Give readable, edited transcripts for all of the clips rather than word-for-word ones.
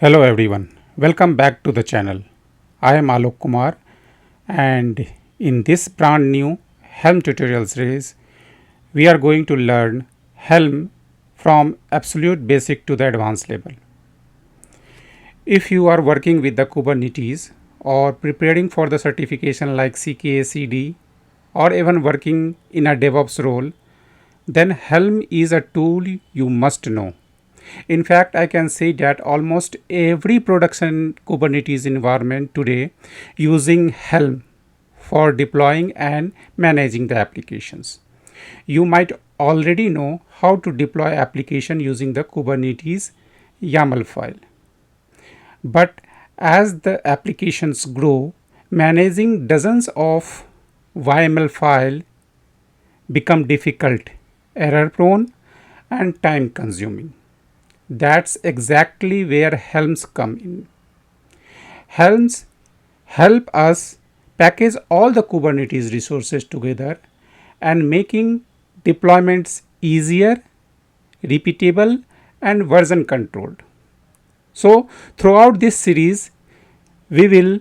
Hello everyone, welcome back to the channel. I am Alok and in this brand new Helm tutorial series, we are going to learn Helm from absolute basic to the advanced level. If you are working with the Kubernetes or preparing for the certification like CKA/CD or even working in a DevOps role, then Helm is a tool you must know. In fact, I can say that almost every production Kubernetes environment today using Helm for deploying and managing the applications. You might already know how to deploy application using the Kubernetes YAML file. But as the applications grow, managing dozens of YAML file become difficult, error prone and time consuming. That's exactly where Helms come in. Helms help us package all the Kubernetes resources together and making deployments easier, repeatable and version controlled. So throughout this series, we will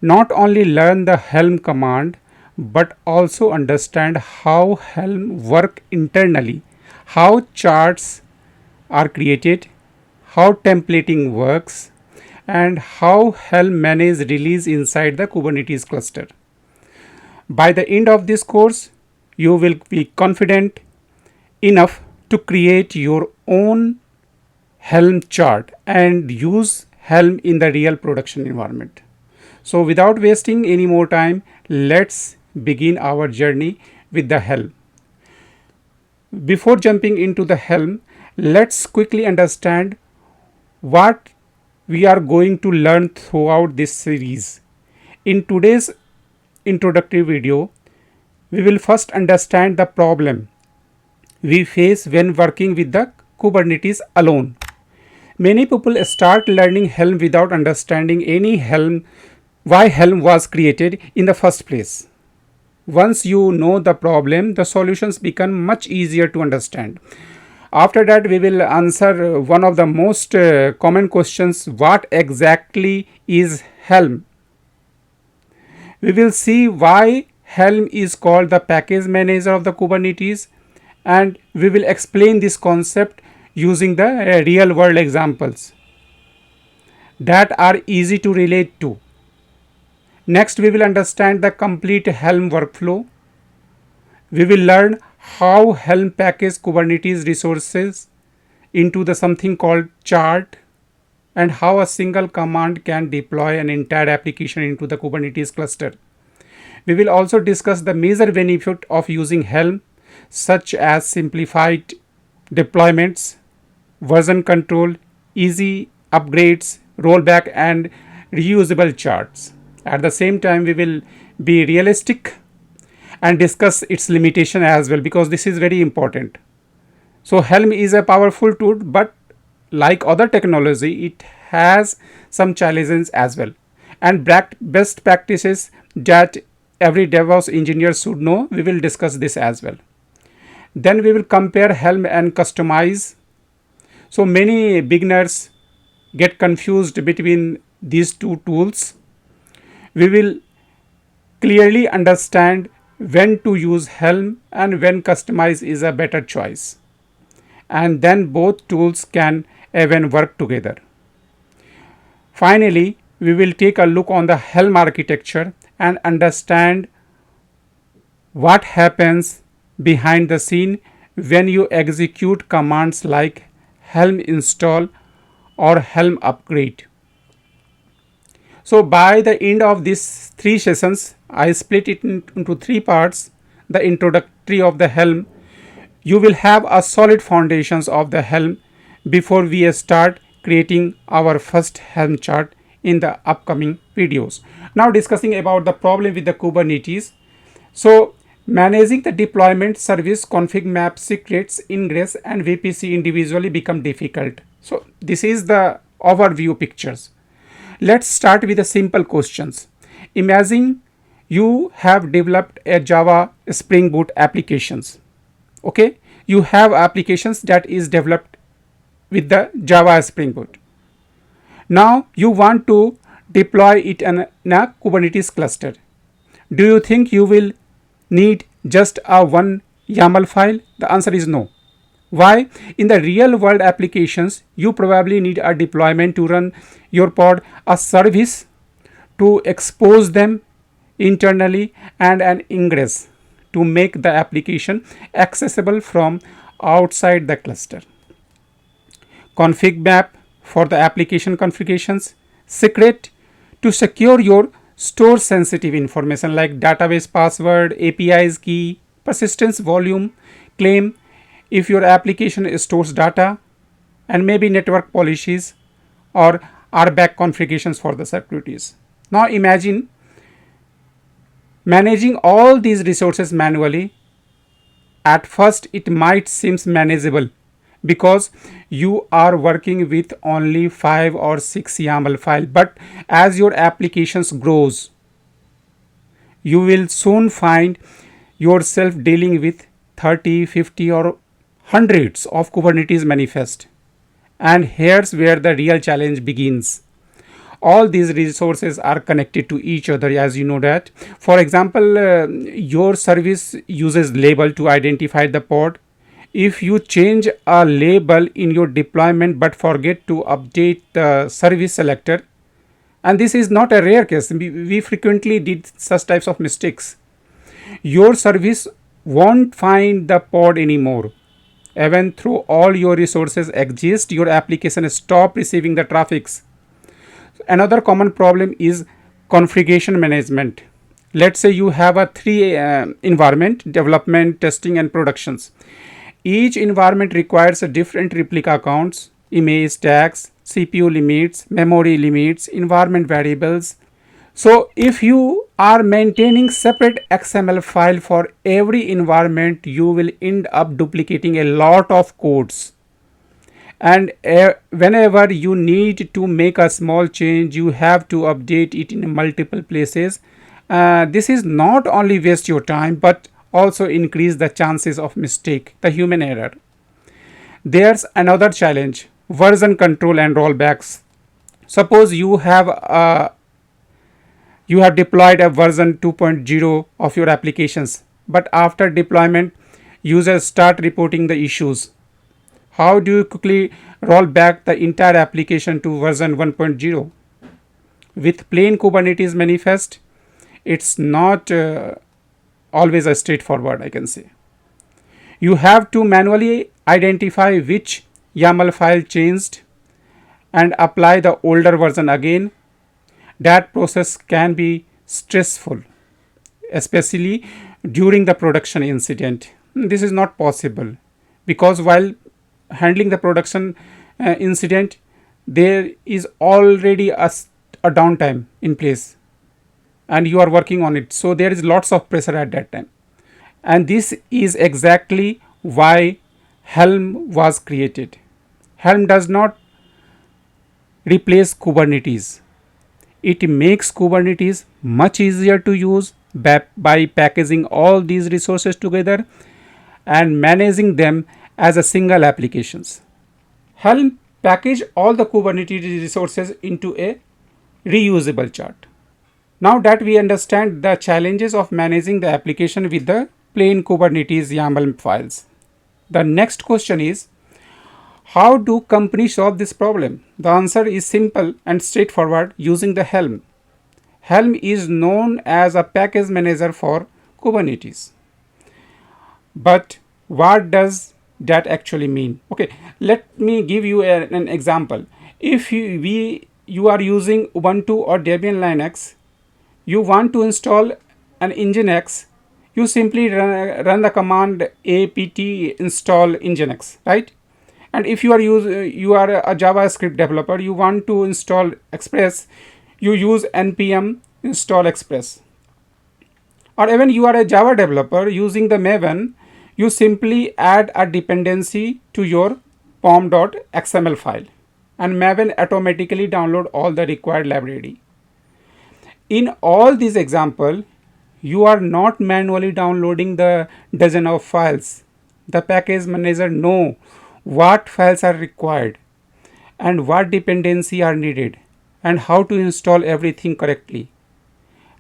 not only learn the Helm command but also understand how Helm work internally, how charts are created, how templating works, and how Helm manage release inside the Kubernetes cluster. By the end of this course, you will be confident enough to create your own Helm chart and use Helm in the real production environment. So without wasting any more time, let's begin our journey with the Helm. Before jumping into the Helm, let's quickly understand what we are going to learn throughout this series. In today's introductory video, we will first understand the problem we face when working with the Kubernetes alone. Many people start learning Helm without understanding why Helm was created in the first place. Once you know the problem, the solutions become much easier to understand. After that, we will answer one of the most common questions: what exactly is Helm? We will see why Helm is called the package manager of the Kubernetes, and we will explain this concept using the real world examples that are easy to relate to. Next, we will understand the complete Helm workflow. We will learn how Helm packages Kubernetes resources into the something called chart, and how a single command can deploy an entire application into the Kubernetes cluster. We will also discuss the major benefit of using Helm, such as simplified deployments, version control, easy upgrades, rollback and reusable charts. At the same time, we will be realistic and discuss its limitation as well, because this is very important. So Helm is a powerful tool, but like other technology, it has some challenges as well, and best practices that every DevOps engineer should know. We will discuss this as well. Then we will compare Helm and customize. So many beginners get confused between these two tools. We will clearly understand when to use Helm and when customize is a better choice. And then both tools can even work together. Finally, we will take a look on the Helm architecture and understand what happens behind the scene when you execute commands like Helm install or Helm upgrade. So by the end of these three sessions, I split it into three parts. The introductory of the Helm. You will have a solid foundations of the Helm before we start creating our first Helm chart in the upcoming videos. Now discussing about the problem with the Kubernetes. So managing the deployment, service, config map, secrets, ingress and VPC individually become difficult. So this is the overview pictures. Let's start with the simple questions. Imagine you have developed a Java Spring Boot applications. Okay, you have applications that is developed with the Java Spring Boot. Now you want to deploy it in a Kubernetes cluster. Do you think you will need just a one YAML file? The answer is no. Why? In the real world applications, you probably need a deployment to run your pod, a service to expose them internally, and an ingress to make the application accessible from outside the cluster. Config map for the application configurations, secret to secure your store sensitive information like database password, APIs key, persistence volume, claim if your application stores data, and maybe network policies or RBAC configurations for the securities. Now imagine managing all these resources manually. At first it might seem manageable because you are working with only 5 or 6 YAML file, but as your applications grows, you will soon find yourself dealing with 30, 50 or hundreds of Kubernetes manifest. And here's where the real challenge begins. All these resources are connected to each other, as you know that. For example, your service uses label to identify the pod. If you change a label in your deployment but forget to update the service selector, and this is not a rare case, we frequently did such types of mistakes, your service won't find the pod anymore. Even though all your resources exist, your application stop receiving the traffics. Another common problem is configuration management. Let's say you have a three environment: development, testing, and productions. Each environment requires a different replica accounts, image tags, CPU limits, memory limits, environment variables. So if you are maintaining separate XML file for every environment, you will end up duplicating a lot of codes. And whenever you need to make a small change, you have to update it in multiple places. This is not only waste your time but also increase the chances of mistake, the human error. There's another challenge: version control and rollbacks. Suppose you have deployed a version 2.0 of your applications, but after deployment users start reporting the issues. How do you quickly roll back the entire application to version 1.0? With plain Kubernetes manifest, it's not always a straightforward, I can say. You have to manually identify which YAML file changed and apply the older version again. That process can be stressful, especially during the production incident. This is not possible because while handling the production incident, there is already a downtime in place and you are working on it. So there is lots of pressure at that time. And this is exactly why Helm was created. Helm does not replace Kubernetes. It makes Kubernetes much easier to use by packaging all these resources together and managing them as a single applications. Helm package all the Kubernetes resources into a reusable chart. Now that we understand the challenges of managing the application with the plain Kubernetes YAML files, the next question is, how do companies solve this problem? The answer is simple and straightforward: using the Helm. Helm is known as a package manager for Kubernetes. But what does that actually mean? Okay, let me give you an example. If you are using Ubuntu or Debian Linux, you want to install an Nginx, you simply run the command apt install Nginx, right? And if you are a JavaScript developer, you want to install Express, you use npm install Express. Or even you are a Java developer using the Maven, you simply add a dependency to your pom.xml file and Maven automatically download all the required library. In all these examples, you are not manually downloading the dozen of files. The package manager knows what files are required and what dependency are needed and how to install everything correctly.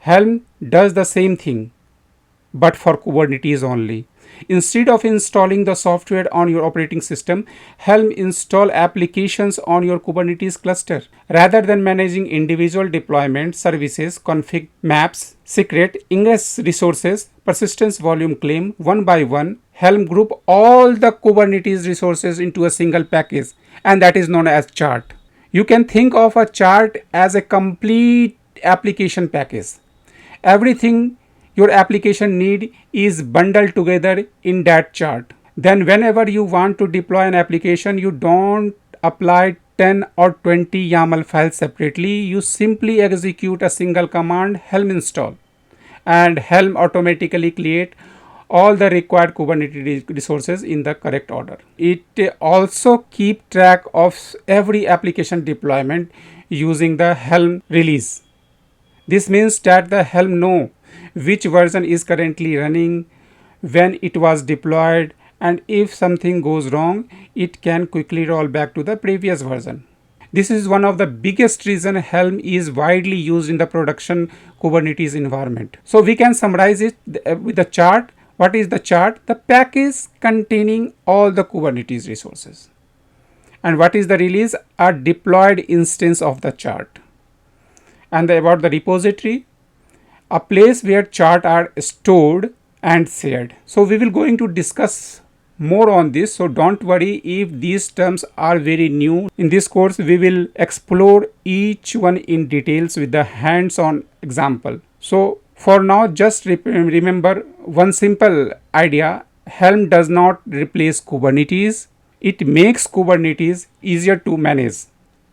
Helm does the same thing but for Kubernetes only. Instead of installing the software on your operating system, Helm install applications on your Kubernetes cluster. Rather than managing individual deployment services, config maps, secret ingress resources, persistence volume claim one by one, Helm group all the Kubernetes resources into a single package, and that is known as chart. You can think of a chart as a complete application package. Everything your application need is bundled together in that chart. Then whenever you want to deploy an application, you don't apply 10 or 20 YAML files separately. You simply execute a single command, Helm install, and Helm automatically create all the required Kubernetes resources in the correct order. It also keep track of every application deployment using the Helm release. This means that the Helm know which version is currently running, when it was deployed, and if something goes wrong, it can quickly roll back to the previous version. This is one of the biggest reason Helm is widely used in the production Kubernetes environment. So we can summarize it with the chart. What is the chart? The package containing all the Kubernetes resources. And what is the release? A deployed instance of the chart. And about the repository, a place where charts are stored and shared. So we will going to discuss more on this, so don't worry if these terms are very new. In this course we will explore each one in details with the hands-on example. So for now, just remember one simple idea: Helm does not replace Kubernetes, it makes Kubernetes easier to manage.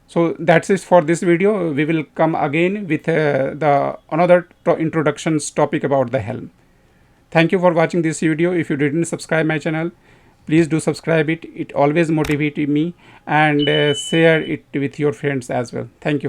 So that's it for this video. We will come again with the another introductions topic about the Helm. Thank you for watching this video. If you didn't subscribe my channel, please do subscribe it. It always motivates me, and share it with your friends as well. Thank you.